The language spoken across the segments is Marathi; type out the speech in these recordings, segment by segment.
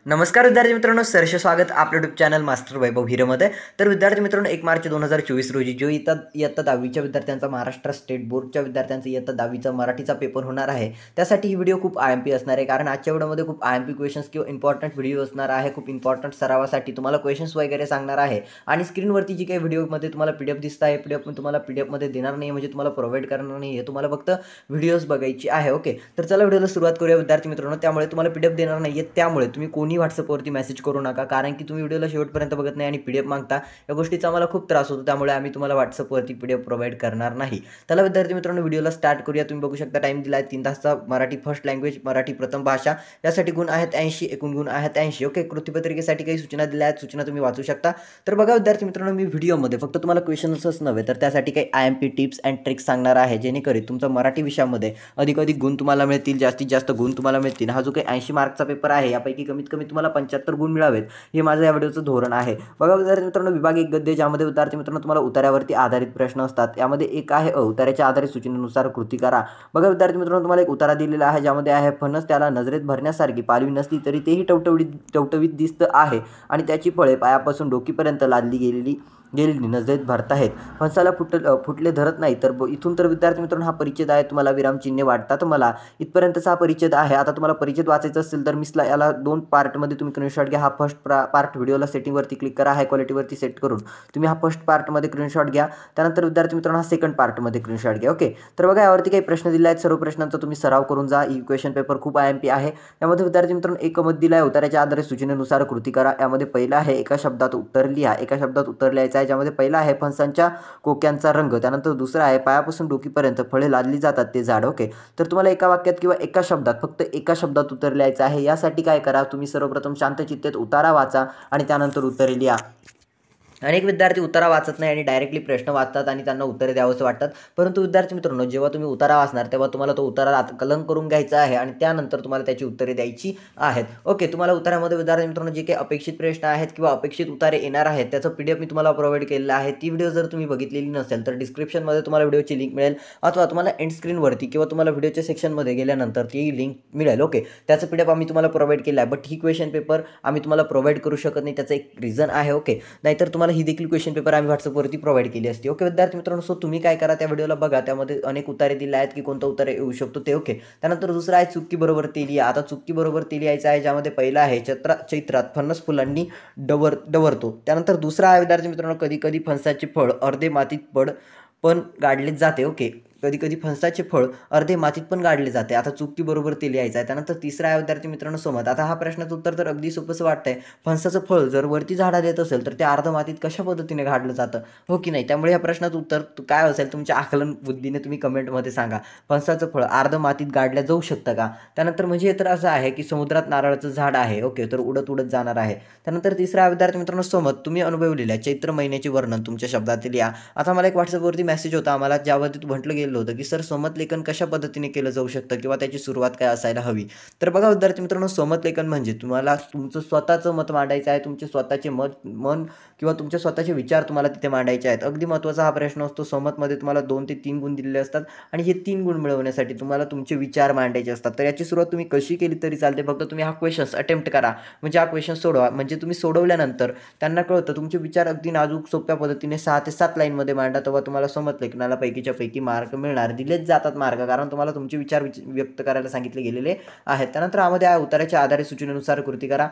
नमस्कार विद्यार्थी मित्रांनो, सहर्ष स्वागत आपल्या यूट्यूब चॅनल मास्टर वैभव हिरेमध्ये। तर विद्यार्थी मित्रांनो, 1 मार्च 2024 रोजी जो इयत्ता 10वीच्या विद्यार्थ्यांचा महाराष्ट्र स्टेट बोर्डच्या विद्यार्थ्यांचा इयत्ता 10वीचा मराठीचा पेपर होणार आहे, त्यासाठी ही व्हिडिओ खूप IMP असणार आहे। कारण आजच्या व्हिडिओमध्ये खूप IMP क्वेश्चन्स किंवा इम्पॉर्टंट व्हिडिओ असणार आहे। खूप इम्पॉर्टंट सरावासाठी तुम्हाला क्वेश्चन्स वगैरे सांगणार आहे आणि स्क्रीनवरती जी काही व्हिडिओमध्ये तुम्हाला PDF दिसत आहे, PDF मी तुम्हाला PDF देणार नाही, म्हणजे तुम्हाला प्रोव्हाइड करणार नाही आहे, तुम्हाला फक्त व्हिडिओज बघायची आहे। ओके, तर चला व्हिडिओला सुरुवात करूया विद्यार्थी मित्रांनो। त्यामुळे तुम्हाला PDF देणार नाही आहे, त्यामुळे तुम्ही कोणी व्हॉट्सअपवरती मेसेज करू नका, कारण की तुम्ही व्हिडिओला शेवटपर्यंत बघत नाही आणि PDF मागता। या गोष्टीचा आम्हाला खूप त्रास होतो, त्यामुळे आम्ही तुम्हाला व्हॉट्सअपवरती PDF प्रोव्हाइड करणार नाही। त्याला विद्यार्थी मित्रांनो, व्हिडिओला स्टार्ट करूया। तुम्ही बघू शकता टाइम दिला आहे 3 तासचा। मराठी फर्स्ट लँग्वेज, मराठी प्रथम भाषा, यासाठी गुण आहेत 80, एकूण गुण आहेत 80। ओके, कृतीपत्रिकेसाठी काही सूचना दिल्या आहेत, सूचना तुम्ही वाचू शकता। तर बघा विद्यार्थी मित्रांनो, मी व्हिडिओमध्ये फक्त तुम्हाला क्वेश्चन्सच नव्हे तर त्यासाठी काही IMP टिप्स अँड ट्रिक्स सांगणार आहे, जेणेकरून तुमचा मराठी विषयामध्ये अधिकाधिक गुण तुम्हाला मिळतील, जास्तीत जास्त गुण तुम्हाला मिळतील। हा जो काही 80 मार्कचा पेपर आहे, यापैकी कमीत कमी तुम्हाला 75 गुण मिळावेत, हे माझं या व्हिडिओचं धोरण आहे। बघा विद्यार्थी मित्रांनो, विभाग 1 गद्य, ज्यामध्ये विद्यार्थी मित्रांनो तुम्हाला उत्तरावरती आधारित प्रश्न असतात। यामध्ये एक आहे उत्तराच्या आधारित सूचनेनुसार कृती करा। बघा विद्यार्थी मित्रांनो, तुम्हाला एक उत्तर दिलेला आहे, ज्यामध्ये आहे फणस त्याला नजरेत भरण्यासारखी पालवी नसली तरी तेही टवटवीत दिसतं आहे आणि त्याची फळे पायापासून डोकीपर्यंत लादली गेलेली नजरेत भरताहेत। फणसाला फुटले धरत नाही। तर इथून तर विद्यार्थी मित्रांनो हा परिच्छेद आहे, तुम्हाला विरामचिन्हे वाटतात मला, इथपर्यंतचा हा परिच्छेद आहे। आता तुम्हाला परिच्छेद वाचायचा असेल तर मी याला 2 पार्टमध्ये तुम्ही स्क्रीनशॉट घ्या। हा फर्स्ट पार्ट व्हिडिओला सेटिंगवरती क्लिक करा, हाय क्वालिटीवरती सेट करून तुम्ही हा फर्स्ट पार्टमध्ये स्क्रीनशॉट घ्या। त्यानंतर विद्यार्थी मित्रांनो हा सेकंड पार्टमध्ये स्क्रीनशॉट घ्या। ओके, तर बघा यावरती काही प्रश्न दिले आहेत, सर्व प्रश्नांचा तुम्ही सराव करून जा। ही क्वेश्चन पेपर खूप IMP आहे। यामध्ये विद्यार्थी मित्रांनो एक मत दिला आहे, उत्तराच्या आधारित सूचनेनुसार कृती करा। यामध्ये पहिला आहे एका शब्दात उत्तर लिहा, एका शब्दात उत्तर लिहायचं आहे, ज्यामध्ये पहिला आहे फणसांच्या कोक्यांचा रंग, त्यानंतर दुसरा आहे पायापासून डोकीपर्यंत फळे लादली जातात ते झाड। ओके, तर तुम्हाला एका वाक्यात किंवा एका शब्दात, फक्त एका शब्दात उत्तर लिहायचं आहे। यासाठी काय करा, तुम्ही सर्वप्रथम शांतचित्तेत उतारा वाचा आणि त्यानंतर उत्तरे लिहा। अनेक विद्यार्थी उतारा वाचत नाही आणि डायरेक्टली प्रश्न वाचतात आणि त्यांना उत्तरे द्यावंसं वाटतात, परंतु विद्यार्थी मित्रांनो, जेव्हा तुम्ही उतारा वाचणार तेव्हा तुम्हाला तो उतारा आकलन करून घ्यायचा आहे आणि त्यानंतर तुम्हाला त्याची उत्तरे द्यायची आहेत। ओके, तुम्हाला उतारामध्ये विद्यार्थी मित्रांनो जे काही अपेक्षित प्रश्न आहेत किंवा अपेक्षित उत्तरे येणार आहेत, त्याचं PDF मी तुम्हाला प्रोव्हाइड केलेलं आहे। ती व्हिडिओ जर तुम्ही बघितलेली नसेल तर डिस्क्रिप्शनमध्ये तुम्हाला व्हिडिओची लिंक मिळेल, अथवा तुम्हाला एंड स्क्रीनवरती किंवा तुम्हाला व्हिडिओच्या सेक्शनमध्ये गेल्यानंतर ती लिंक मिळेल। ओके, त्याचं PDF आम्ही तुम्हाला प्रोव्हाइड केलं आहे, बट ही क्वेश्चन पेपर आम्ही तुम्हाला प्रोव्हाइड करू शकत नाही, त्याचं एक रिझन आहे। ओके, नाहीतर तुम्हाला ही देखील क्वेश्चन पेपर आम्ही व्हॉट्सअपवरती प्रोव्हाइड केली असते। ओके विद्यार्थी मित्रांनो, सो तुम्ही काय करा, त्या व्हिडिओला बघा, त्यामध्ये अनेक उत्तरे दिले आहेत की कोणतं उत्तर येऊ शकतो ते। ओके, त्यानंतर दुसरं आहे चुटकी बरोबर ते लिहा। आता चुटकी बरोबर ते लिहायचं आहे, ज्यामध्ये पहिला आहे चैत्रात फणस फुलांनी डवरतो। त्यानंतर दुसरा आहे विद्यार्थी मित्रांनो, कधी कधी फणसाचे फळ अर्धे मातीत पण गाडले जाते। ओके, कधी कधी फणसाचे फळ अर्धे मातीत पण गाडले जाते। आता चुटकी बरोबर ते लिहायचं आहे। त्यानंतर तिसरा आहे विद्यार्थी मित्रांनो समज। आता हा प्रश्नाचं उत्तर तर अगदी सोपंसं वाटतंय, फणसाचं फळ जर वरती झाडाला येत असेल तर ते अर्ध मातीत कशा पद्धतीने गाडलं जातं, हो की नाही? त्यामुळे या प्रश्नाचं उत्तर काय असेल, तुमच्या आकलन बुद्धीने तुम्ही कमेंटमध्ये सांगा। फणसाचं फळ अर्ध मातीत गाडलं जाऊ शकतं का? त्यानंतर म्हणजे हे तर असं आहे की समुद्रात नारळाचं झाड आहे, ओके, तर उडत उडत जाणार आहे। त्यानंतर तिसरा विद्यार्थी मित्रांनो समज, तुम्ही अनुभवलेल्या चैत्र महिन्याचे वर्णन तुमच्या शब्दात लिहा। आता मला एक व्हॉट्सअपवरती मेसेज होता आम्हाला, ज्यावरती म्हटलं गेलं होतं की सर समतलेखन कशा पद्धतीने केलं जाऊ शकतं किंवा त्याची सुरुवात काय असायला हवी। तर बघा विद्यार्थी मित्रांनो, समतलेखन म्हणजे तुम्हाला तुमचं स्वतःचं मत मांडायचं आहे, तुमचे स्वतःचे मन किंवा तुमचे स्वतःचे विचार तुम्हाला तिथे मांडायचे आहेत। अगदी महत्त्वाचा हा प्रश्न असतो। समतमध्ये तुम्हाला 2 ते 3 गुण दिलेले असतात आणि हे 3 गुण मिळवण्यासाठी तुम्हाला तुमचे विचार मांडायचे असतात। तर याची सुरुवात तुम्ही कशी केली तरी चालते, फक्त तुम्ही हा क्वेश्चन्स अटेम्प्ट करा, म्हणजे हा क्वेश्चन सोडवा, म्हणजे तुम्ही सोडवल्यानंतर त्यांना कळतं तुमचे विचार अगदी नाजूक सोप्या पद्धतीने 6 ते 7 लाईनमध्ये मांडा, तेव्हा तुम्हाला समतलेखनाला पैकीच्या पैकी मार्क मिळणार, दिलेच जातात मार्क, कारण तुम्हाला तुमचे विचार व्यक्त करायला सांगितले गेलेले आहेत। त्यानंतर यामध्ये उत्तराच्या आधारित सूचनेनुसार कृती करा।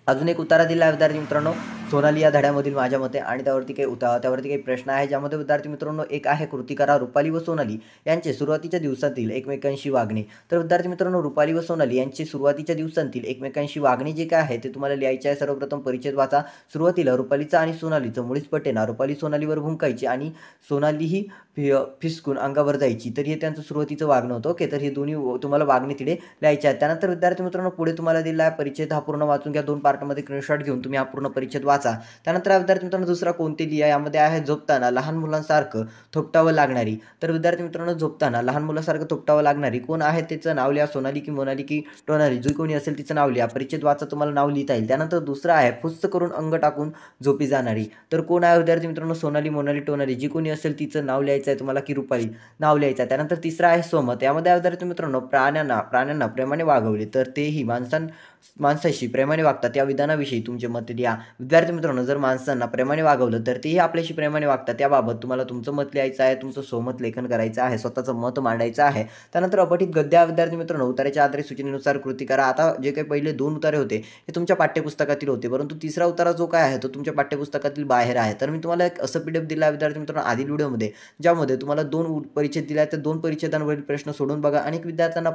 अजून एक उत्तर दिला आहे विद्यार्थी मित्रांनो, सोनाली या धड्यामधील माझ्या मते, आणि त्यावरती काही प्रश्न आहे, ज्यामध्ये विद्यार्थी मित्रांनो एक आहे कृती करा, रुपाली व सोनाली यांचे सुरुवातीच्या दिवसातील एकमेकांशी वागणे। तर विद्यार्थी मित्रांनो, रुपाली व सोनाली यांची सुरुवातीच्या दिवसांतील एकमेकांशी वागणे जे काय आहे ते तुम्हाला लिहायचे आहे। सर्वप्रथम परिच्छेद वाचा। सुरुवातीला रुपालीचं आणि सोनालीचं मुळीच पटेना, रुपाली सोनालीवर भुंकायची आणि सोनालीही फिसकून अंगावर जायची, तर हे त्यांचं सुरुवातीचं वागणं होतं। ओके, तर हे दोन्ही तुम्हाला वागणे तिथे लिहायचे आहेत। त्यानंतर विद्यार्थी मित्रांनो पुढे तुम्हाला दिला आहे परिच्छेद, हा पूर्ण वाचून घ्या, 2 पार्टमध्ये स्क्रीनशॉट घेऊन तुम्ही हा पूर्ण परिच्छेद वाचा। त्यानंतर विद्यार्थी मित्रांनो दुसरा कोणते लिहा, यामध्ये आहे झोपताना लहान मुलांसारखं थोपटावं लागणारी। तर विद्यार्थी मित्रांनो झोपताना लहान मुलांसारखं थोपटावं लागणारी कोण आहे, त्याचं नाव लिहा, सोनाली की मोनाली की टोनाली, जी कोणी असेल तिचं नाव लिहा। परिच्छेद वाचा, तुम्हाला नाव लिहिता येईल। त्यानंतर दुसरा आहे फुस्स करून अंग टाकून झोपी जाणारी। तर कोण आहे विद्यार्थी मित्रांनो, सोनाली, मोनाली, टोनाली, जी कोणी असेल तिचं नाव लिहायचं आहे तुम्हाला, की रुपाली नाव लिहायचं आहे। त्यानंतर तिसरा आहे सोमत। यामध्ये विद्यार्थी मित्रांनो प्राण्यांना प्रेमाने वागवले, तर तेही माणसाशी प्रेमाने वागतात या विधानाविषयी तुमचे मत लिहा. विद्यार्थी मित्रांनो, जर माणसांना प्रेमाने वागवलं तर तेही आपल्याशी प्रेमाने वागतात याबाबत तुम्हाला तुमचं मत लिहायचं आहे, तुमचं स्वमत लेखन करायचं आहे, स्वतःचं मत मांडायचं आहे. त्यानंतर अपठित गद्य विद्यार्थी मित्रांनो, उत्तराच्या आधारे सूचनेनुसार कृती करा. आता जे काही पहिले 2 उत्तरे होते हे तुमच्या पाठ्यपुस्तकातील होते, परंतु तिसरा उत्तर जो काय आहे तो तुमच्या पाठ्यपुस्तकातील बाहेर आहे. तर मी तुम्हाला एक असं PDF दिलं आहे विद्यार्थी मित्रांनो आधील व्हिडिओमध्ये, ज्यामध्ये तुम्हाला 2 परिच्छेद दिले आहेत. त्या 2 परिच्छेदांवरील प्रश्न सोडून बघा. अनेक विद्यार्थ्यांना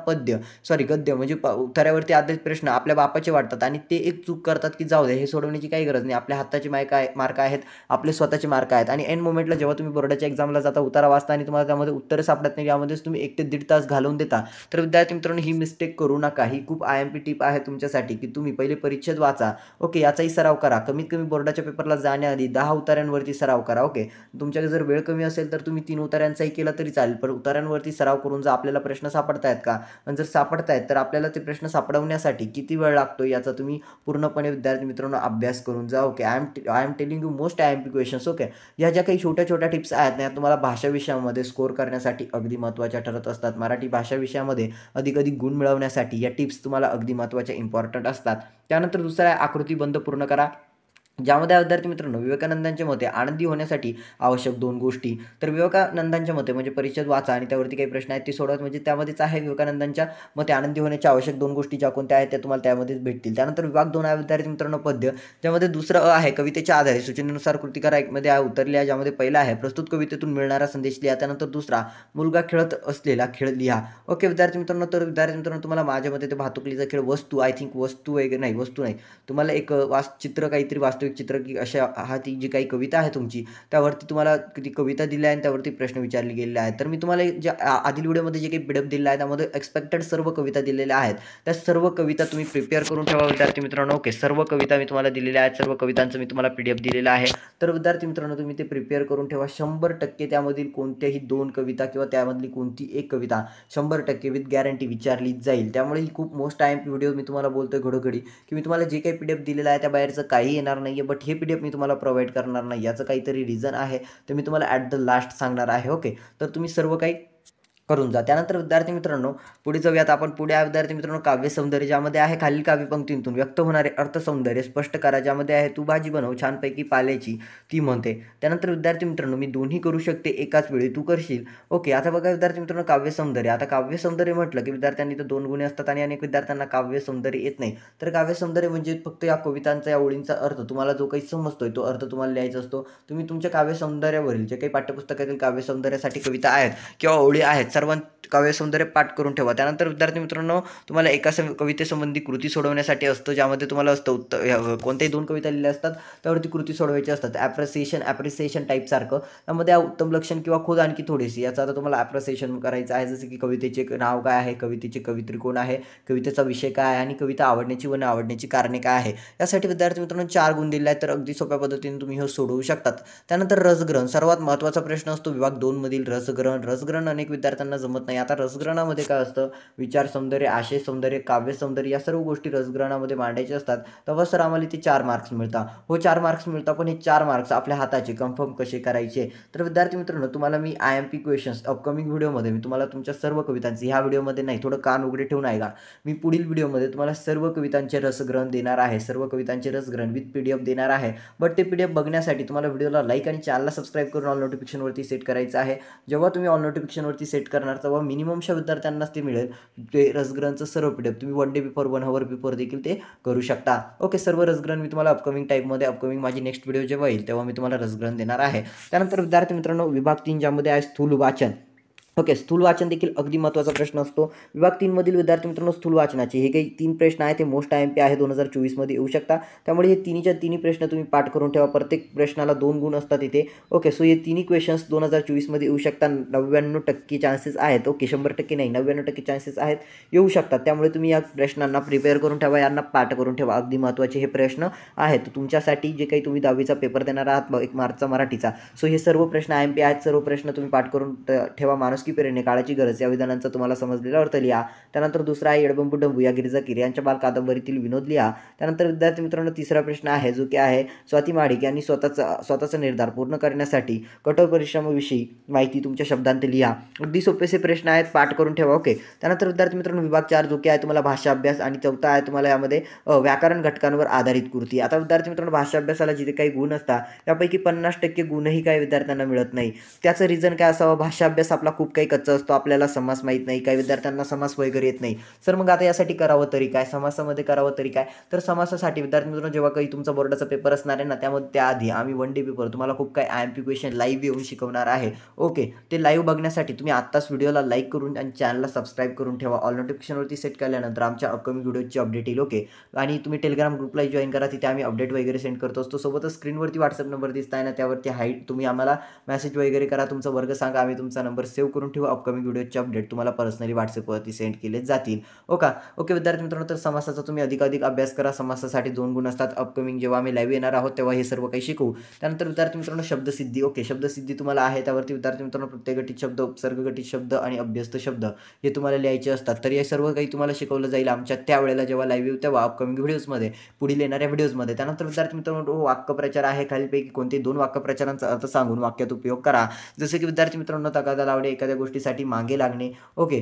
गद्य म्हणजे उत्तरावरती आधारित प्रश्न आपल्या बापाचे वाटतात आणि ते एक चूक करतात की जाऊ दे, हे सोडवण्याची काही गरज नाही, आपल्या हाताचे मार्क आहेत, आपले स्वतःचे मार्क आहेत. आणि एंड मोमेंटला जेव्हा तुम्ही बोर्डाच्या एक्झामला जाता, उतारा वाचता आणि तुम्हाला त्यामध्ये उत्तरं सापडत नाही, यामध्येच तुम्ही 1 ते 1.5 तास घालवून देता. तर विद्यार्थी मित्रांनो, ही मिस्टेक करू नका. ही खूप IMP टिप आहे तुमच्यासाठी की तुम्ही पहिले परिच्छेद वाचा. ओके, याचाही सराव करा. कमीत कमी बोर्डाच्या पेपरला जाण्याआधी 10 उतार्यांवरती सराव करा. ओके, तुमच्याकडे जर वेळ कमी असेल तर तुम्ही 3 उतार्यांचाही केला तरी चालेल, पण उतार्यांवरती सराव करून जर आपल्याला प्रश्न सापडतायत का, आणि जर सापडतायत तर आपल्याला ते प्रश्न सापडवण्यासाठी किती वेळ लागतो याचा तुम्ही पूर्णपणे विद्यार्थी मित्रांनो अभ्यास करून जा. Okay, I am telling you most IMP questions. Okay, ह्या ज्या काही छोट्या छोट्या टिप्स आहेत ना, तुम्हाला भाषा विषयामध्ये स्कोर करण्यासाठी अगदी महत्त्वाच्या ठरत असतात. मराठी भाषा विषयामध्ये अधिक गुण मिळवण्यासाठी या टिप्स तुम्हाला अगदी महत्त्वाच्या इम्पॉर्टंट असतात. त्यानंतर दुसरा आहे आकृतीबंध पूर्ण करा, ज्यामध्ये विद्यार्थी मित्रांनो विवेकानंदांच्या मते आनंदी होण्यासाठी आवश्यक 2 गोष्टी. तर विवेकानंदांच्या मते म्हणजे परिच्छेद वाचा आणि त्यावरती काही प्रश्न आहेत ते सोडवा. म्हणजे त्यामध्येच आहे विवेकानंदांच्या मते आनंदी होण्याच्या आवश्यक 2 गोष्टी ज्या कोणत्या आहेत त्या तुम्हाला त्यामध्येच भेटतील. त्यानंतर विभाग 2 आहे विद्यार्थी मित्रांनो पद्य, ज्यामध्ये दुसरं आहे कवितेच्या आधारे सूचनेनुसार कृती करा. एकमध्ये आहे उत्तर लिहा, ज्यामध्ये पहिला आहे प्रस्तुत कवितेतून मिळणारा संदेश लिहा. त्यानंतर दुसरा मुलगा खेळत असलेला खेळ लिहा. ओके विद्यार्थी मित्रांनो, तर विद्यार्थी मित्रांनो तुम्हाला माझ्या मते ते भातुकलीचा खेळ वस्तू, आय थिंक वस्तू वगैरे नाही, वस्तू नाही, तुम्हाला एक चित्र काहीतरी वास्तविक चित्र की अशा ती जी काही कविता आहे तुमची त्यावरती तुम्हाला ती कविता दिली आहे आणि त्यावरती प्रश्न विचारले गेलेले आहेत. तर मी तुम्हाला ज्या आधील व्हिडिओमध्ये जे काही PDF दिलेला आहे त्यामध्ये एक्सपेक्टेड सर्व कविता दिलेल्या आहेत. त्या सर्व कविता तुम्ही प्रिपेअर करून ठेवा विद्यार्थी मित्रांनो. ओके, सर्व कविता मी तुम्हाला दिलेल्या आहेत, सर्व कवितांचं मी तुम्हाला PDF दिलेलं आहे. तर विद्यार्थी मित्रांनो तुम्ही ते प्रिपेअर करून ठेवा. 100% त्यामधील कोणत्याही 2 कविता किंवा त्यामधली कोणती एक कविता 100% विथ गॅरंटी विचारली जाईल. त्यामुळे ही खूप मोस्ट IMP व्हिडिओ मी तुम्हाला बोलतोय घडोघडी की मी तुम्हाला जे काही PDF दिलेलं आहे त्या बाहेरचं काही येणार नाही आहे, बट हे PDF मी तुम्हाला प्रोव्हाइड करणार नाही. याचं काहीतरी रिझन आहे, ते मी तुम्हाला ॲट द लास्ट सांगणार आहे. ओके, तर तुम्ही सर्व काही करून जा. त्यानंतर विद्यार्थी मित्रांनो पुढे जाऊयात आपण. पुढे आहे विद्यार्थी मित्रांनो काव्य सौंदर्य, ज्यामध्ये आहे खालील काव्य पंक्तींतून व्यक्त होणारे अर्थ सौंदर्य स्पष्ट करा. ज्यामध्ये आहे तू भाजी बनव छानपैकी पाल्याची ती म्हणते. त्यानंतर विद्यार्थी मित्रांनो मी दोन्ही करू शकते एकाच वेळी तू करशील. ओके, आता बघा विद्यार्थी मित्रांनो काव्य सौंदर्य. आता काव्य सौंदर्य म्हटलं की विद्यार्थ्यांनी तर 2 गुणे असतात आणि अनेक विद्यार्थ्यांना काव्य सौंदर्य येत नाही. तर काव्य सौंदर्य म्हणजे फक्त या कवितांचा, या ओळींचा अर्थ तुम्हाला जो काही समजतोय तो अर्थ तुम्हाला लिहायचा असतो. तुम्ही तुमच्या काव्य सौंदर्यावरील जे काही पाठ्यपुस्तकातील काव्य सौंदर्यासाठी कविता आहेत किंवा ओळी आहेत सर्व काव्य सौंदर्य पाठ करून ठेवा. त्यानंतर विद्यार्थी मित्रांनो तुम्हाला एका कवितेसंबंधी कृती सोडवण्यासाठी असतं, ज्यामध्ये तुम्हाला असतं कोणत्याही 2 कविता लिहिल्या असतात त्यावरती कृती सोडवायची असतात. ॲप्रिसिएशन टाईपसारखं. त्यामध्ये उत्तम लक्षण किंवा खोद आणखी थोडीशी, याचा आता तुम्हाला ॲप्रिसिएशन करायचं आहे. जसं की कवितेचे नाव काय आहे, कवितेचे कवित्री कोण आहे, कवितेचा विषय काय आहे आणि कविता आवडण्याची व न आवडण्याची कारणे काय आहे. यासाठी विद्यार्थी मित्रांनो 4 गुण दिले आहेत. तर अगदी सोप्या पद्धतीने तुम्ही हे सोडवू शकतात. त्यानंतर रसग्रहण, सर्वात महत्त्वाचा प्रश्न असतो विभाग 2 मधील रसग्रहण अनेक विद्यार्थ्यांना जमत नाही. आता रसग्रहणामध्ये काय असतं, विचार सौंदर्य, आशय सौंदर्य, काव्य सौंदर्य या सर्व गोष्टी रसग्रहणामध्ये मांडायच्या असतात. तेव्हा सर आम्हाला ते 4 मार्क्स मिळतात. हो 4 मार्क्स मिळतात, पण हे 4 मार्क्स आपल्या हाताचे कन्फर्म कसे करायचे. तर विद्यार्थी मित्रांनो तुम्हाला मी IMP क्वेश्चन्स अपकमिंग व्हिडिओमध्ये मी तुम्हाला तुमच्या सर्व कवितांचे, ह्या व्हिडिओमध्ये नाही, थोडं कान उघडे ठेवून आहे का, मी पुढील व्हिडिओमध्ये तुम्हाला सर्व कवितांचे रसग्रहण देणार आहे. सर्व कवितांचे रसग्रहण विथ PDF देणार आहे. बट ते PDF बघण्यासाठी तुम्हाला व्हिडिओला लाईक आणि चॅनलला सबस्क्राईब करून ऑल नोटिफिकेशनवरती सेट करायचं आहे. जेव्हा तुम्ही ऑल नोटिफिकेशनवरती सेट करणार तेव्हा मिनिममच्या विद्यार्थ्यांनाच ते मिळेल. ते रसग्रहणचं सर्व PDF तुम्ही 1 डे बिफोर 1 hour बिफोर देखील ते करू शकता. ओके, सर्व रसग्रहण मी तुम्हाला अपकमिंग टाईपमध्ये, अपकमिंग माझी नेक्स्ट व्हिडिओ जेव्हा येईल तेव्हा मी तुम्हाला रसग्रहण देणार आहे. त्यानंतर विद्यार्थी मित्रांनो विभाग 3 ज्यामध्ये आहे स्थूल वाचन. ओके, स्थूल वाचन देखील अगदी महत्त्वाचा प्रश्न असतो. विभाग 3 मधील विद्यार्थी मित्रांनो स्थूल वाचनाचे हे काही 3 प्रश्न आहेत ते मोस्ट IMP आहे, 2024 मध्ये येऊ शकता. त्यामुळे हे तिन्ही प्रश्न तुम्ही पाठ करून ठेवा. प्रत्येक प्रश्नाला 2 गुण असतात इथे. ओके, सो हे तिन्ही क्वेश्चन्स 2024 मध्ये येऊ शकतात. 99% चान्सेस आहेत. ओके, 100% नाही, 99% चान्सेस आहेत येऊ शकतात. त्यामुळे तुम्ही या प्रश्नांना प्रिपेअर करून ठेवा, यांना पाठ करून ठेवा. अगदी महत्त्वाचे हे प्रश्न आहेत तुमच्यासाठी, जे काही तुम्ही 10वीचा पेपर देणार आहात 1 मार्चचा मराठीचा. सो हे सर्व प्रश्न IMP आहेत. सर्व प्रश्न तुम्ही पाठ करून ठेवा. मानस पाऊस की पेरणे, काळाची गरज या विधानांचा तुम्हाला समजलेला अर्थ लिहा. त्यानंतर दुसरा आहे येडबंबू डंबू या गिरिजा किर यांच्या बाल कादंबरीतील विनोद लिहा. त्यानंतर विद्यार्थी मित्रांनो तिसरा प्रश्न आहे जो की आहे स्वाती महाडिक यांनी स्वतःचा निर्धार पूर्ण करण्यासाठी कठोर परिश्रमाविषयी माहिती तुमच्या शब्दांत लिहा. अगदी सोपेसे प्रश्न आहेत, पाठ करून ठेवा. ओके. त्यानंतर विद्यार्थी मित्रांनो विभाग 4 जो की आहे तुम्हाला भाषा अभ्यास आणि चौथा आहे तुम्हाला यामध्ये व्याकरण घटकांवर आधारित कृती. आता विद्यार्थी मित्रांनो भाषा अभ्यासाला जिथे काही गुण असतात त्यापैकी 50% गुणही काही विद्यार्थ्यांना मिळत नाही. त्याचं रिझन काय असावं? भाषा अभ्यास आपला खूप काही कच्चा असतो, आपल्याला समास माहीत नाही, काही विद्यार्थ्यांना समास वगैरे येत नाही. सर मग आता यासाठी करावं तरी काय? समासामध्ये करावं तरी काय? तर समासासाठी विद्यार्थी मित्रांनो जेव्हा काही तुमचा बोर्डाचा पेपर असणार आहे ना त्यामध्ये त्याआधी आम्ही 1 डे पेपर तुम्हाला खूप काही IMP क्वेश्चन लाईव्ह येऊन शिकवणार आहे. ओके. ते लाईव्ह बघण्यासाठी तुम्ही आत्ताच व्हिडिओला लाईक करून आणि चॅनलला सबस्क्राईब करून ठेवा. ऑल नोटिफिकेशनवरती सेट केल्यानंतर आमच्या अपकमिंग व्हिडिओची अपडेट येईल. ओके. आणि तुम्ही टेलिग्राम ग्रुपला जॉईन करा, तिथे आम्ही अपडेट वगैरे सेंड करतो असतो. सोबतच स्क्रीनवरती व्हॉट्सअप नंबर दिसत आहे ना त्यावरती हाईट तुम्ही आम्हाला मेसेज वगैरे करा, तुमचा वर्ग सांगा, आम्ही तुमचा नंबर सेव्ह करून ठेवू. अपकमिंग व्हिडिओचे अपडेट तुम्हाला पर्सनली व्हॉट्सअपवरती सेंड केले जातील. ओके विद्यार्थी मित्रांनो, तर समासाचा तुम्ही अधिकाधिक अभ्यास करा. समासासाठी 2 गुण असतात. अपकमिंग जेव्हा आम्ही लाईव्ह येणार आहोत तेव्हा हे सर्व काही शिकवू. त्यानंतर विद्यार्थी मित्रांनो शब्दसिद्धी. ओके. शब्दसिद्धी तुम्हाला आहे त्यावरती विद्यार्थी मित्रांनो प्रत्येक गठीत शब्द, उपसर्ग गठीत शब्द आणि अभ्यस्त शब्द हे तुम्हाला लिहायचे असतात. तर हे सर्व काही तुम्हाला शिकवलं जाईल आमच्या त्यावेळेला जेव्हा लाईव्ह येऊ तेव्हा अपकमिंग व्हिडिओजमध्ये, पुढील येणाऱ्या व्हिडिओजमध्ये. त्यानंतर विद्यार्थी मित्रांनो वाक्यप्रचार आहे. खालीलपैकी कोणते 2 वाक्यप्रचारांचा अर्थ सांगून वाक्यात उपयोग करा. जसे की विद्यार्थी मित्रांनो तगादा लावणे, एखाद्या गोष्टीसाठी मागे लागणे. ओके.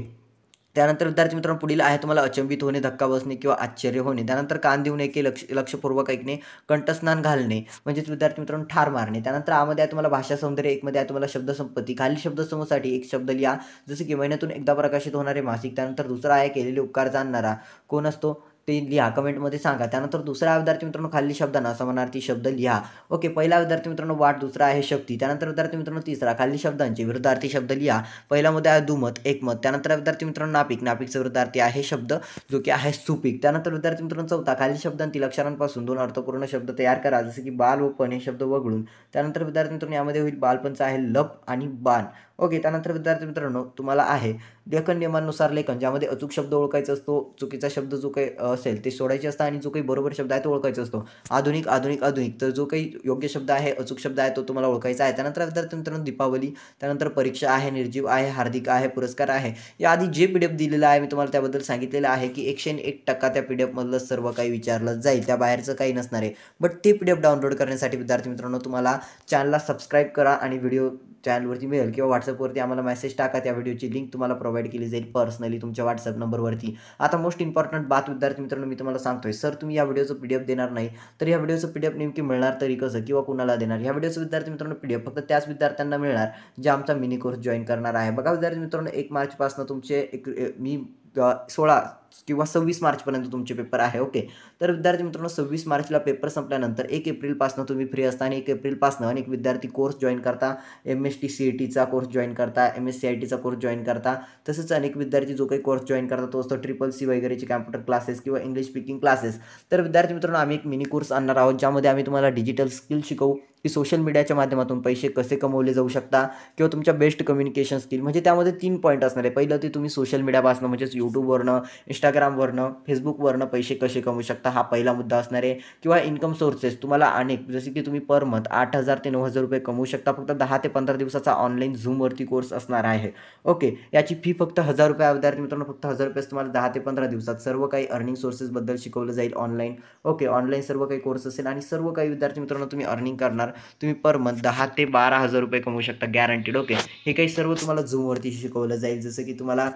त्यानंतर विद्यार्थी मित्रांनो पुढील आहे तुम्हाला अचंबित होणे, धक्का बसणे किंवा आश्चर्य होणे. त्यानंतर कान देऊ नये की लक्षपूर्वक ऐकणे, कंठस्नान घालणे म्हणजेच विद्यार्थी मित्रांनो ठार मारणे. त्यानंतर आमध्ये आहे तुम्हाला भाषा सौंदर्य, एकमध्ये आहे तुम्हाला शब्दसंपत्ती. खालील शब्दसमूहासाठी एक शब्द लिहा, जसे की महिन्यातून एकदा प्रकाशित होणारे मासिक. त्यानंतर दुसरा आहे केलेले उपकार जाणणारा कोण असतो ते लिहा, कमेंटमध्ये सांगा. त्यानंतर दुसरा विद्यार्थी मित्रांनो खालील शब्दांना समानार्थी शब्द लिहा. ओके. पहिला विद्यार्थी मित्रांनो वाट, दुसरा आहे शक्ती. त्यानंतर विद्यार्थी मित्रांनो तिसरा खालील शब्दांचे विरुद्धार्थी शब्द लिहा. पहिल्यामध्ये आहे दुमत, एकमत. त्यानंतर विद्यार्थी मित्रांनो नापिक, नापिकचा विरुद्धार्थी आहे शब्द जो की आहे सुपीक. त्यानंतर विद्यार्थी मित्रांनो चौथा खालील शब्दांतील अक्षरांपासून 2 अर्थपूर्ण शब्द तयार करा, जसे की बाल व पण हे शब्द वगळून. त्यानंतर विद्यार्थी मित्रांनो यामध्ये होईल बालपणचा आहे लप आणि बाण. ओके. त्यानंतर विद्यार्थी मित्रांनो तुम्हाला आहे लेखन नियमांनुसार लेखन, ज्यामध्ये अचूक शब्द ओळखायचा असतो, चुकीचा शब्द जो काही असेल ते सोडायचे असतात आणि जो काही बरोबर शब्द आहे तो ओळखायचा असतो. आधुनिक, आधुनिक, आधुनिक. तर जो काही योग्य शब्द आहे, अचूक शब्द आहे तो तुम्हाला ओळखायचा आहे. त्यानंतर विद्यार्थी मित्रांनो दीपावली, त्यानंतर परीक्षा आहे, निर्जीव आहे, हार्दिक आहे, पुरस्कार आहे. याआधी जे PDF दिलेलं आहे मी तुम्हाला त्याबद्दल सांगितलेलं आहे की 101% त्या PDF मधलं सर्व काही विचारलं जाईल, त्या बाहेरचं काही नसणार आहे. बट ते PDF डाउनलोड करण्यासाठी विद्यार्थी मित्रांनो तुम्हाला चॅनलला सबस्क्राईब करा आणि व्हिडिओ चॅनलवरती मिळेल किंवा व्हॉट्सअपवरती आम्हाला मेसेज टाका, त्या व्हिडिओची लिंक तुम्हाला प्रोव्हाइड केली जाईल पर्सनली तुमच्या व्हॉट्सअप नंबरवरती. आता मोस्ट इम्पॉर्टंट बात विद्यार्थी मित्रांनो मी तुम्हाला सांगतोय, सर तुम्ही या व्हिडिओचं PDF देणार नाही, तर या व्हिडिओचं PDF नेमकी मिळणार तरी कसं किंवा कुणाला देणार? या व्हिडिओचं विद्यार्थी मित्रांनो PDF फक्त त्याच विद्यार्थ्यांना मिळणार जे आमचा मिनी कोर्स जॉईन करणार आहे. बघा विद्यार्थी मित्रांनो 1 मार्चपासून तुमचे मी 16 किंवा 26 मार्चपर्यंत तुमचे पेपर आहे. ओके. तर विद्यार्थी मित्रांनो 26 मार्चला पेपर संपल्यानंतर 1 एप्रिलपासून तुम्ही फ्री असता आणि 1 एप्रिलपासून अनेक विद्यार्थी कोर्स जॉईन करता, MST CETचा कोर्स जॉईन करता, MSCITचा कोर्स जॉईन करता. तसंच अनेक विद्यार्थी जो काही कोर्स जॉईन करता तो असतो CCC वगैरेचे कॅम्प्युटर क्लासेस किंवा इंग्लिश स्पीकिंग क्लासेस. तर विद्यार्थी मित्रांनो आम्ही एक मिनी कोर्स आणणार आहोत ज्यामध्ये आम्ही तुम्हाला डिजिटल स्किल शिकवू की सोशल मीडियाच्या माध्यमातून पैसे कसे कमवले जाऊ शकता किंवा तुमच्या बेस्ट कम्युनिकेशन स्किल. म्हणजे त्यामध्ये 3 पॉईंट असणार आहे. पहिलं ते तुम्ही सोशल मीडियापासून म्हणजेच यूट्यूबवरनं, इंस्टाग्रामवरनं, फेसबुकवरनं पैसे कसे कमवू शकता हा पहिला मुद्दा असणार आहे. किंवा इन्कम सोर्सेस तुम्हाला अनेक, जसे की तुम्ही पर मंथ 8,000 ते 9,000 रुपये कमवू शकता. फक्त 10 ते 15 दिवसाचा ऑनलाईन झूमवरती कोर्स असणार आहे. ओके. याची फी फक्त 1,000 रुपये विद्यार्थी मित्रांनो, फक्त 1,000 रुपये तुम्हाला 10 ते 15 दिवसात सर्व काही अर्निंग सोर्सेसबद्दल शिकवलं जाईल ऑनलाईन. ओके. ऑनलाईन सर्व काही कोर्स असेल आणि सर्व काही विद्यार्थी मित्रांनो तुम्ही अर्निंग करणार. तुम्ही पर मंथ 10 ते 12,000 रुपये कमवू शकता गॅरंटीड. ओके. हे काही सर्व तुम्हाला झूमवरती शिकवलं जाईल. जसं की तुम्हाला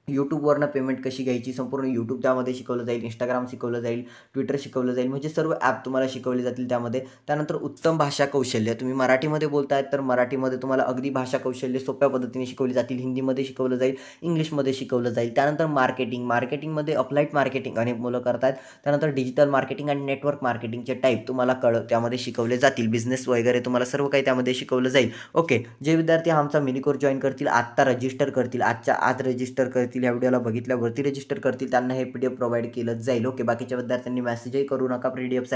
यूट्यूबवरनं पेमेंट कशी घ्यायची संपूर्ण यूट्यूब त्यामध्ये शिकवलं जाईल, इंस्टाग्राम शिकवलं जाईल, ट्विटर शिकवलं जाईल, म्हणजे सर्व ॲप तुम्हाला शिकवले जातील त्यामध्ये. त्यानंतर उत्तम भाषा कौशल्य, तुम्ही मराठीमध्ये बोलतायत तर मराठीमध्ये तुम्हाला अगदी भाषा कौशल्य सोप्या पद्धतीने शिकवली जातील. हिंदीमध्ये शिकवलं जाईल, इंग्लिशमध्ये शिकवलं जाईल. त्यानंतर मार्केटिंगमध्ये अप्लाइड मार्केटिंग अनेक मुलं करतात. त्यानंतर डिजिटल मार्केटिंग आणि नेटवर्क मार्केटिंगचे टाईप तुम्हाला त्यामध्ये शिकवले जातील. बिझनेस वगैरे तुम्हाला सर्व काही त्यामध्ये शिकवलं जाईल. ओके. जे विद्यार्थी आमचा मिनी कोर्स जॉईन करतील, आत्ता रजिस्टर करतील, आज रजिस्टर करतील करतील, या व्हिडिओला बघितल्यावरती रजिस्टर करतील त्यांना हे PDF प्रोव्हाइड केलं जाईल. ओके, बाकीच्या विद्यार्थ्यांनी मेसेजही करू नका PDF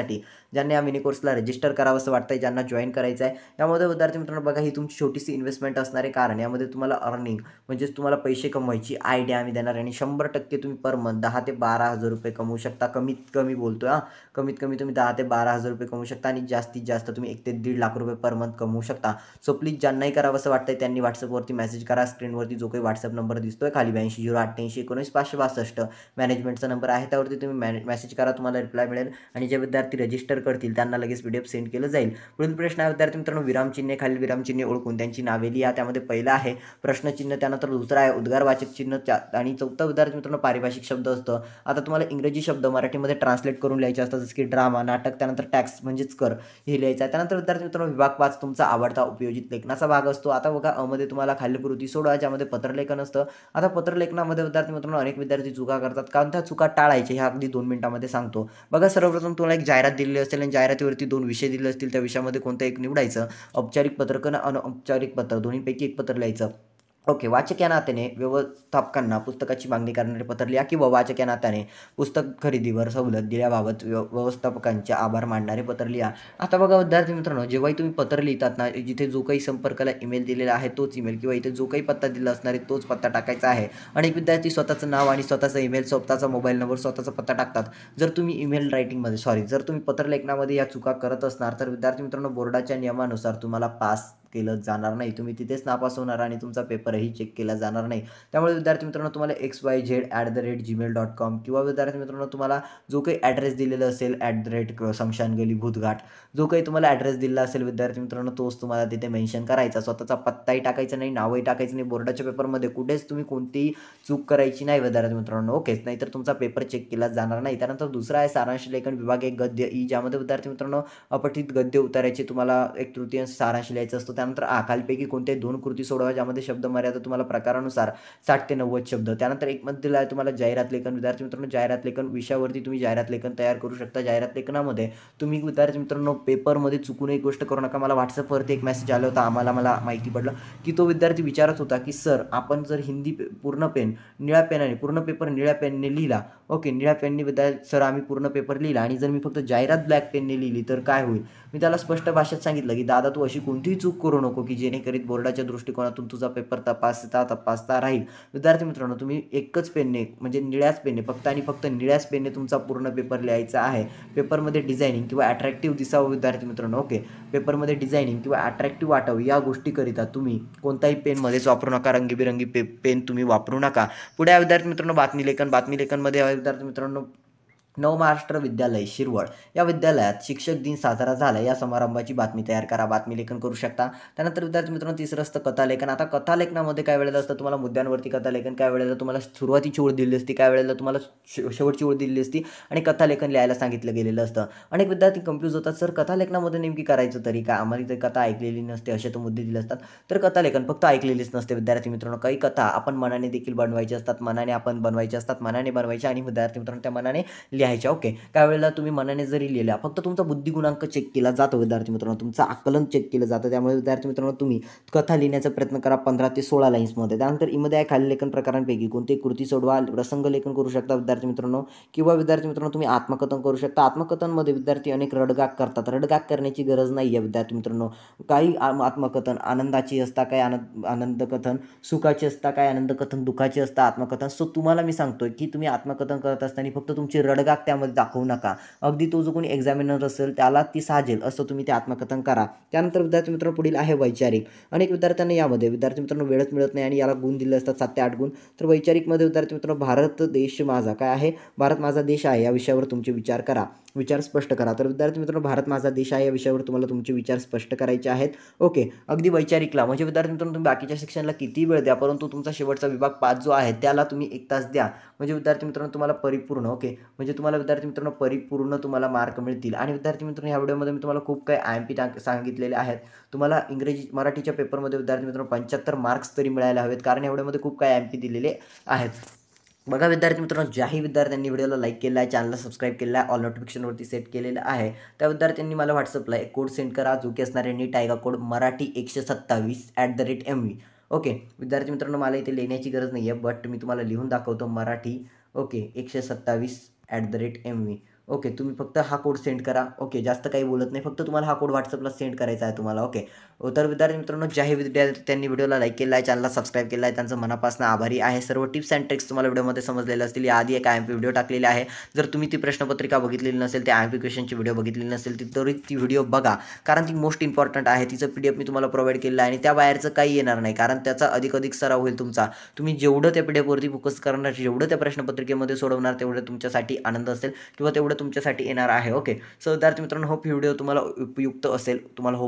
ज्यांनी या मिनी कोर्सला रजिस्टर करावं असं वाटतंय, ज्यांना जॉईन करायचं आहे. यामध्ये विद्यार्थी मित्रांनो बघा, ही तुमची छोटीशी इन्व्हेस्टमेंट असणार आहे, कारण यामध्ये तुम्हाला अर्निंग म्हणजेच तुम्हाला पैसे कमवायची आयडिया आम्ही देणार आहे आणि 100% तुम्ही पर मंथ 10 ते 12,000 रुपये कमवू शकता. कमीत कमी बोलतोय कमीत कमी तुम्ही 10 ते 12,000 रुपये कमवू शकता आणि जास्तीत जास्त तुम्ही 1 ते 1.5 लाख रुपये पर मंथ कमवू शकता. सो प्लीज ज्यांनाही करावं असं वाटतंय त्यांनी व्हॉट्सअपवरती मेसेज करा. स्क्रीनवरती जो काही व्हॉट्सअप नंबर दिसतोय खाली 8208891562 मॅनेजमेंटचा नंबर आहे, त्यावरती तुम्ही मेसेज करा, तुम्हाला रिप्लाय मिळेल आणि जे विद्यार्थी रजिस्टर करतील त्यांना लगेच PDF सेंड केलं जाईल. पुढील प्रश्न आहे विद्यार्थी मित्रांनो, विरामचिन्हे खालील विरामचिन्हे ओळखून त्यांची नावे लिहा. त्यामध्ये पहिला आहे प्रश्नचिन्ह, त्यानंतर दुसरा आहे उद्गारवाचक चिन्ह आणि चौथा विद्यार्थी मित्रांनो पारिभाषिक शब्द असतं. आता तुम्हाला इंग्रजी शब्द मराठीमध्ये ट्रान्सलेट करून लिहायचे असतात, जसं की ड्रामा, नाटक, त्यानंतर टॅक्स म्हणजेच कर हे लिहायचं आहे. त्यानंतर विद्यार्थी मित्रांनो विभाग 5 तुमचा आवडता उपयोजित लेखनाचा भाग असतो. आता बघा मध्ये तुम्हाला खालील कृती सोडवा, ज्यामध्ये पत्रलेखन असतं. आता पत्रलेखनामध्ये विद्यार्थी मित्रांनो अनेक विद्यार्थी चुका करतात, कारण त्या चुका टाळायच्या ह्या अगदी 2 मिनिटांमध्ये सांगतो. बघा, सर्वप्रथम तुम्हाला एक जाहिरात दिलेली असेल आणि जाहिरातीवरती 2 विषय दिले असतील, त्या विषयामध्ये कोणतं एक निवडायचं. औपचारिक पत्रक आणि अनौपचारिक पत्र दोन्हीपैकी एक पत्र लिहायचं. ओके, वाचक या नात्याने व्यवस्थापकांना पुस्तकाची मागणी करणारे पत्र लिहा किंवा वाचक या नात्याने पुस्तक खरेदीवर सवलत दिल्याबाबत व्यवस्थापकांचे आभार मानणारे पत्र लिहा. आता बघा विद्यार्थी मित्रांनो, जेव्हाही तुम्ही पत्र लिहितात ना, जिथे जो काही संपर्काला ईमेल दिलेला आहे तोच ईमेल किंवा इथे जो काही पत्ता दिला असणार आहे तोच पत्ता टाकायचा आहे. अनेक विद्यार्थी स्वतःचं नाव आणि स्वतःचा ईमेल, स्वतःचा मोबाईल नंबर, स्वतःचा पत्ता टाकतात. जर तुम्ही ईमेल रायटिंगमध्ये जर तुम्ही पत्रलेखनामध्ये या चुका करत असणार तर विद्यार्थी मित्रांनो बोर्डाच्या नियमानुसार तुम्हाला पास केलं जाणार नाही. तुम्ही तिथेच नापास होणार आणि तुमचा पेपरही चेक केला जाणार नाही. त्यामुळे विद्यार्थी मित्रांनो तुम्हाला xyz@gmail.com किंवा विद्यार्थी मित्रांनो तुम्हाला जो काही ॲड्रेस दिलेला असेल @शमशान गली भूतघाट, जो काही तुम्हाला ॲड्रेस दिला असेल विद्यार्थी मित्रांनो तोच तुम्हाला तिथे मेन्शन करायचा. स्वतःचा पत्ताही टाकायचा नाही, नावही टाकायचं नाही. बोर्डाच्या पेपरमध्ये कुठेच तुम्ही कोणतीही चूक करायची नाही विद्यार्थी मित्रांनो. ओकेच, नाहीतर तुमचा पेपर चेक केला जाणार नाही. त्यानंतर दुसरा आहे सारांश लेखन विभाग 1 गद्य ई, ज्यामध्ये विद्यार्थी मित्रांनो अपठित गद्य उतारायचे तुम्हाला 1/3 सारांश लिहायचं असतं. त्यानंतर खालीलपैकी कोणत्याही 2 कृती सोडवा, ज्यामध्ये शब्द मर्यादा तुम्हाला प्रकारानुसार 60 ते 90 शब्द. त्यानंतर एक मध्ये दिला आहे तुम्हाला जाहिरात लेखन. विद्यार्थी मित्रांनो जाहिरात लेखन विषयावरती तुम्ही जाहिरात लेखन तयार करू शकता. जाहिरात लेखनामध्ये तुम्ही विद्यार्थी मित्रांनो पेपरमध्ये चुकून एक गोष्ट करू नका. मला व्हॉट्सअपवरती एक मेसेज आला होता, मला माहिती पडलं की तो विद्यार्थी विचारत होता की सर आपण जर हिंदी पूर्ण पेन निळ्या पेनाने पूर्ण पेपर निळ्या पेनने लिहिला, ओके निळ्या पेनने विद्यार्थी सर आम्ही पूर्ण पेपर लिहिला आणि जर मी फक्त जाहिरात ब्लॅक पेनने लिहिली तर काय होईल. मी त्याला स्पष्ट भाषेत सांगितलं की दादा तू अशी कोणतीही चूक करू नको की जेणेकरीत बोर्डाच्या दृष्टिकोनातून तुझा पेपर तपासता राहील. विद्यार्थी मित्रांनो तुम्ही एकच पेनने म्हणजे निळ्याच पेनने फक्त आणि फक्त निळ्याच पेनने तुमचा पूर्ण पेपर लिहायचा आहे. पेपरमध्ये डिझायनिंग किंवा अट्रॅक्टिव्ह दिसावं विद्यार्थी मित्रांनो. ओके, पेपरमध्ये डिझायनिंग किंवा अट्रॅक्टिव्ह वाटावं या गोष्टीकरिता तुम्ही कोणताही पेनमध्येच वापरू नका. रंगीबेरंगी पेन तुम्ही वापरू नका. पुढे विद्यार्थी मित्रांनो बातमी लेखनमध्ये विद्यार्थी मित्रांनो नवमहाराष्ट्र विद्यालय शिरवळ या विद्यालयात शिक्षक दिन साजरा झाला या समारंभाची बातमी तयार करा. बातमी लेखन करू शकता. त्यानंतर विद्यार्थी मित्रांनो तिसरं असतं कथालेखन. आता कथालेखनामध्ये काय वेळेला असतं तुम्हाला मुद्द्यांवरती कथालेखन, काय वेळेला तुम्हाला सुरुवातीची ओळ दिली असती, काय वेळेला तुम्हाला शेवटची ओळ दिली असती आणि कथालेखन लिहायला सांगितलं गेलेलं असतं. अनेक विद्यार्थी कन्फ्यूज होतात, सर कथालेखनामध्ये नेमकी करायचं तरी काय, आम्हाला ते कथा ऐकलेली नसते असे तो मुद्दे दिले असतात. तर कथालेखन फक्त ऐकलेलीच नसते विद्यार्थी मित्रांनो. काही कथा आपण मनाने देखील बनवायची असतात, मनाने बनवायच्या आणि विद्यार्थी मित्रांनो त्या मनाने लिहायच्या. ओके, त्यावेळेला तुम्ही मनाने जरी लिहिल्या फक्त तुमचा बुद्धिगुणांक चेक केला जातो विद्यार्थी मित्रांनो, तुमचं आकलन चेक केलं जातं. त्यामुळे विद्यार्थी मित्रांनो तुम्ही कथा लिहिण्याचा प्रयत्न करा 15 ते 16 लाईन्समध्ये. त्यानंतर ईमध्ये आहे खालील लेखन प्रकारांपैकी कोणती कृती सोडवा. प्रसंग लेखन करू शकता विद्यार्थी मित्रांनो किंवा विद्यार्थी मित्रांनो तुम्ही आत्मकथन करू शकता. आत्मकथनमध्ये विद्यार्थी अनेक रडगाग करतात. रडगाग करण्याची गरज नाही आहे विद्यार्थी मित्रांनो. काही आत्मकथन आनंदाची असता, काही आनंदकथन सुखाची असता, काही आनंदकथन दुःखाची असतं आत्मकथन. सो तुम्हाला मी सांगतोय की तुम्ही आत्मकथन करत असताना फक्त तुमची रडगाग त्यामध्ये दाखवू नका. अगदी तो जो कोणी एक्झामिनर असेल त्याला ती साजेल असं तुम्ही ते आत्मकथन करा. त्यानंतर विद्यार्थी मित्रांनो पुढील आहे वैचारिक. अनेक विद्यार्थ्यांना यामध्ये विद्यार्थी मित्रांनो वेळच मिळत नाही आणि याला गुण दिले असतात 7 ते 8 गुण. तर वैचारिकमध्ये विद्यार्थी मित्रांनो भारत देश माझा काय आहे, भारत माझा देश आहे या विषयावर तुमचे विचार करा, विचार स्पष्ट करा. तर विद्यार्थी मित्रांनो भारत माझा देश आहे या विषयावर तुम्हाला तुमचे विचार स्पष्ट करायचे आहेत. ओके, अगदी वैचारिकला म्हणजे विद्यार्थी मित्रांनो तुम्ही बाकीच्या सेक्शनला किती वेळ द्या, परंतु तुमचा शेवटचा विभाग 5 जो आहे त्याला तुम्ही 1 तास द्या. म्हणजे विद्यार्थी मित्रांनो तुम्हाला परिपूर्ण म्हणजे तुम्हाला विद्यार्थी मित्रांनो परिपूर्ण तुम्हाला मार्क मिळतील. आणि विद्यार्थी मित्रांनो ह्या व्हिडिओमध्ये मी तुम्हाला खूप काही IMP सांगितलेले आहेत. तुम्हाला मराठीच्या पेपरमध्ये विद्यार्थी मित्रांनो 75 मार्क्स तरी मिळायला हवेत, कारण या व्हिडिओमध्ये खूप काही IMP दिलेले आहेत. बघा विद्यार्थी मित्रांनो ज्याही विद्यार्थ्यांनी व्हिडिओला लाईक केला आहे, चॅनलला सबस्क्राईब केला आहे, ऑल नोटिफिकेशनवरती सेट केलेलं आहे, त्या विद्यार्थ्यांनी मला व्हॉट्सअपला एक कोड सेंड करा जो की असणार आहे नीट टायगा कोड मराठी 127 @MV. ओके. विद्यार्थी मित्रांनो, मला इथे लिहिण्याची गरज नाही आहे, बट मी तुम्हाला लिहून दाखवतो मराठी. Okay, 127@MV. ओके, तुम्ही फक्त हा कोड सेंड करा. ओके, जास्त काही बोलत नाही, फक्त तुम्हाला हा कोड WhatsAppला सेंड करायचा आहे तुम्हाला. ओके. तर विद्यार्थी मित्रांनो, ज्याही विद्यार्थ्यांनी व्हिडिओला लाईक केला आहे, चॅनलला सबस्क्राईब केला आहे, त्यांचं मनापासून आभारी आहे. सर्व टिप्स अँड ट्रिक्स तुम्हाला व्हिडिओमध्ये समजलेले असतील. याआधी एक IMP व्हिडिओ टाकलेली आहे. जर तुम्ही ती प्रश्नपत्रिका बघितलेली नसेल, त्या IMP क्वेश्चनची व्हिडिओ बघितलेली नसेल, तरी ती व्हिडिओ बघा, कारण ती मोस्ट इम्पॉर्टंट आहे. तिचं PDF मी तुम्हाला प्रोव्हाइड केलेलं आहे आणि त्या बाहेरचं काही येणार नाही, कारण त्याचा अधिक सराव होईल तुमचा. तुम्ही जेवढं त्या PDFवरती फोकस करणार, जेवढं त्या प्रश्नपत्रिकेमध्ये सोडवणार, तेवढं तुमच्यासाठी आनंद असेल किंवा तेवढं तुमच्यासाठी येणार आहे. ओके. सो विद्यार्थी मित्रांनो, होप ही व्हिडिओ तुम्हाला उपयुक्त असेल, तुम्हाला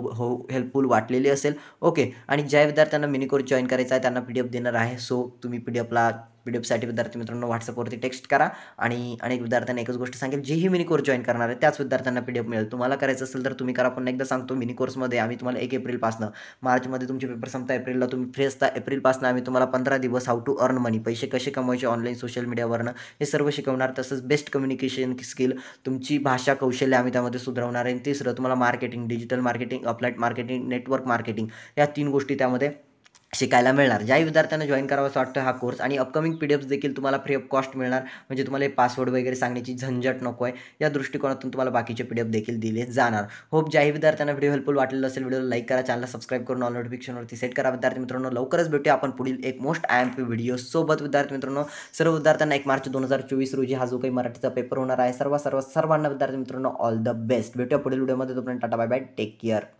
हेल्पफुल वाटलेली असेल. ओके. आणि ज्या विद्यार्थ्यांना मिनी कोर्स जॉईन करायचा आहे त्यांना PDF देणार आहे. सो तुम्ही PDFसाठी विद्यार्थी मित्रांनो WhatsAppवरती टेक्स्ट करा. आणि अनेक विद्यार्थ्यांना एकच गोष्ट सांगेल, जेही मिनी कोर्स जॉईन करणार आहे त्याच विद्यार्थ्यांना PDF मिळेल. तुम्हाला करायचं असेल तर तुम्ही करा. पुन्हा एकदा सांगतो, मिनी कोर्समध्ये आम्ही तुम्हाला 1 एप्रिलपासनं, मार्चमध्ये तुमचे पेपर संपता, एप्रिलला तुम्ही फ्री असता, एप्रिलपासनं आम्ही तुम्हाला 15 दिवस हाऊ टू अर्न मनी, पैसे कसे कमवायचे ऑनलाईन सोशल मीडियावरनं, हे सर्व शिकवणार. तसंच बेस्ट कम्युनिकेशन स्किल, तुमची भाषा कौशल्य आम्ही त्यामध्ये सुधारवणार आहे. तिसरं, तुम्हाला marketing, digital marketing, applied marketing, network marketing, या 3 गोष्टी त्यामध्ये शिकायला मिळणार. ज्याही विद्यार्थ्यांना जॉईन करावं असं वाटतं हा कोर्स, आणि अपकमिंग PDFs देखील तुम्हाला फ्री ऑफ कॉस्ट मिळणार. म्हणजे तुम्हाला हे पासवर्ड वगैरे सांगण्याची झंझट नको आहे. या दृष्टिकोनातून तुम्हाला बाकीचे PDF देखील दिले जाणार. होप ज्याही विद्यार्थ्यांना व्हिडिओ हेल्पफुल वाटलेलं असेल, व्हिडिओला लाईक करा, चॅनलला सबस्क्राईब करून ऑल नोटिफिकेशनवरती सेट करा. विद्यार्थी मित्रांनो, लवकरच भेटूया आपण पुढील एक मोस्ट IMP व्हिडिओ सोबत. विद्यार्थी मित्रांनो, सर्व विद्यार्थ्यांना 1 मार्च 2024 रोजी हा जो काही मराठीचा पेपर होणार आहे, सर्वांना विद्यार्थी मित्रांनो ऑल द बेस्ट. भेटूया पुढील व्हिडिओमध्ये. तोपर्यंत tata, bye bye, take care.